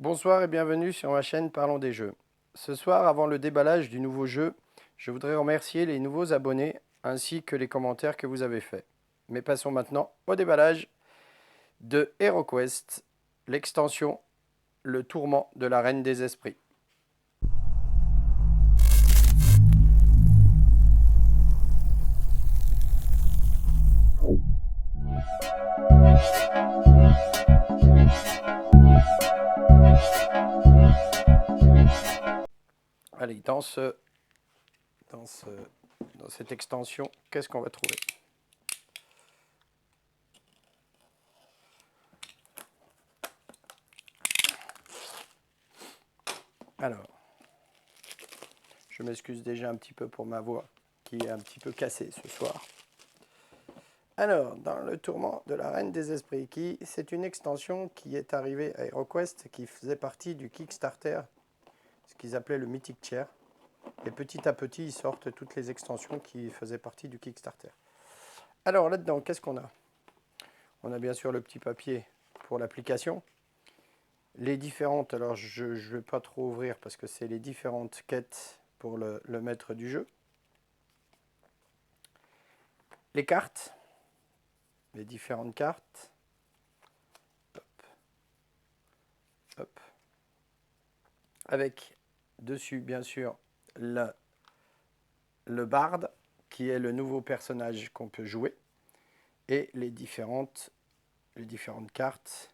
Bonsoir et bienvenue sur ma chaîne Parlons des jeux. Ce soir, avant le déballage du nouveau jeu, je voudrais remercier les nouveaux abonnés ainsi que les commentaires que vous avez faits. Mais passons maintenant au déballage de HeroQuest, l'extension Le Tourment de la Reine des Esprits. Allez, dans cette extension, qu'est-ce qu'on va trouver? Alors, je m'excuse déjà un petit peu pour ma voix qui est un petit peu cassée ce soir. Alors, dans le tourment de la Reine des Esprits, c'est une extension qui est arrivée à HeroQuest, qui faisait partie du Kickstarter, ce qu'ils appelaient le Mythic Chair. Et petit à petit, ils sortent toutes les extensions qui faisaient partie du Kickstarter. Alors là-dedans, qu'est-ce qu'on a? On a bien sûr le petit papier pour l'application. Les différentes, alors je ne vais pas trop ouvrir parce que c'est les différentes quêtes pour le maître du jeu. Les cartes, les différentes cartes. Hop. Hop. Avec dessus, bien sûr, le barde, qui est le nouveau personnage qu'on peut jouer, et les différentes cartes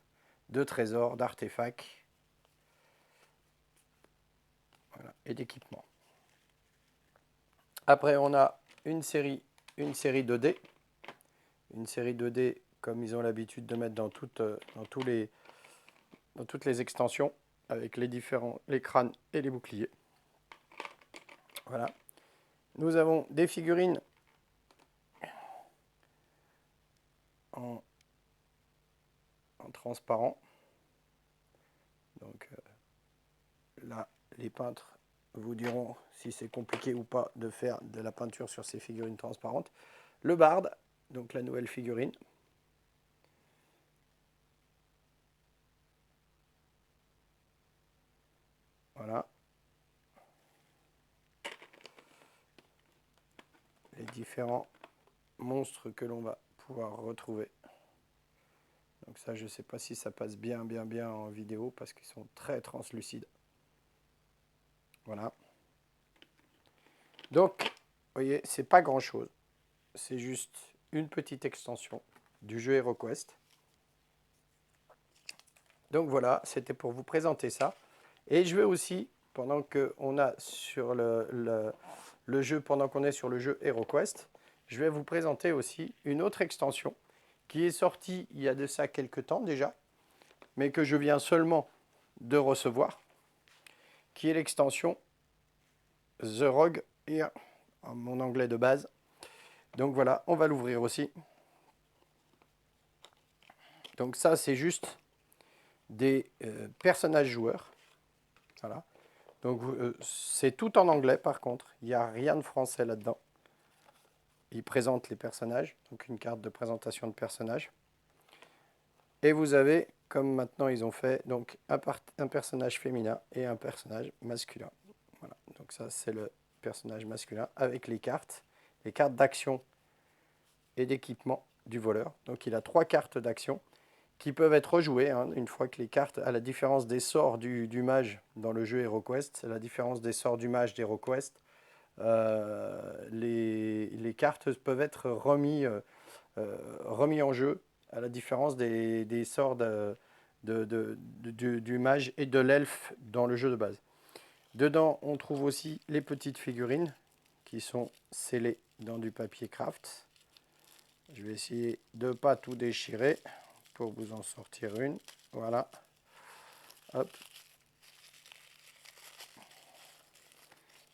de trésors, d'artefacts, voilà, et d'équipements. Après, on a une série 2D. Une série 2D comme ils ont l'habitude de mettre dans toutes les extensions, avec les crânes et les boucliers. Voilà. Nous avons des figurines en transparent. Donc là, les peintres vous diront si c'est compliqué ou pas de faire de la peinture sur ces figurines transparentes. Le barde, donc la nouvelle figurine. Voilà. Les différents monstres que l'on va pouvoir retrouver. Donc ça, je ne sais pas si ça passe bien en vidéo parce qu'ils sont très translucides. Voilà. Donc, vous voyez, c'est pas grand chose. C'est juste une petite extension du jeu HeroQuest. Donc voilà, c'était pour vous présenter ça. Et je vais aussi, pendant qu'on a sur le jeu, pendant qu'on est sur le jeu HeroQuest, je vais vous présenter aussi une autre extension qui est sortie il y a de ça quelques temps déjà, mais que je viens seulement de recevoir, qui est l'extension The Rogue Here, en mon anglais de base. Donc voilà, on va l'ouvrir aussi. Donc ça, c'est juste des personnages joueurs. Voilà. Donc c'est tout en anglais par contre, il n'y a rien de français là-dedans. Ils présentent les personnages, donc une carte de présentation de personnages. Et vous avez, comme maintenant ils ont fait, donc un personnage féminin et un personnage masculin. Voilà. Donc ça c'est le personnage masculin avec les cartes d'action et d'équipement du voleur. Donc il a 3 cartes d'action qui peuvent être rejouées une fois que les cartes, à la différence des sorts du mage dans le jeu HeroQuest, à la différence des sorts du mage d'HeroQuest, les cartes peuvent être remis en jeu, à la différence des sorts du mage et de l'elfe dans le jeu de base. Dedans, on trouve aussi les petites figurines qui sont scellées dans du papier craft. Je vais essayer de ne pas tout déchirer pour vous en sortir une. Voilà. Hop.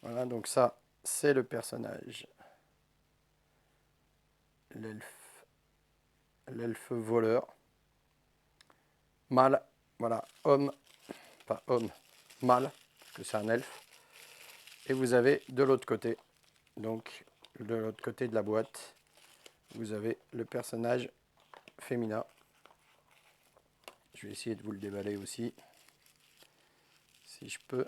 Voilà, donc ça, c'est le personnage. L'elfe voleur. Mâle, voilà, homme, pas homme, mâle, parce que c'est un elfe. Et vous avez de l'autre côté, donc de l'autre côté de la boîte, vous avez le personnage féminin. Je vais essayer de vous le déballer aussi. Si je peux.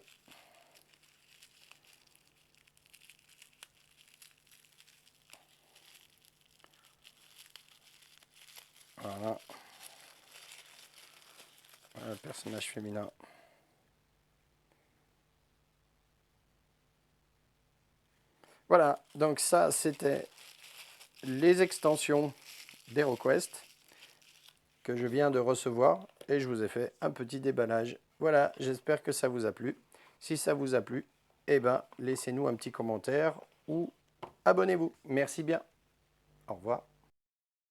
Voilà. Un personnage féminin. Voilà, donc ça c'était les extensions d'HeroQuest que je viens de recevoir et je vous ai fait un petit déballage. Voilà, j'espère que ça vous a plu. Si ça vous a plu, eh ben, laissez-nous un petit commentaire ou abonnez-vous. Merci bien. Au revoir.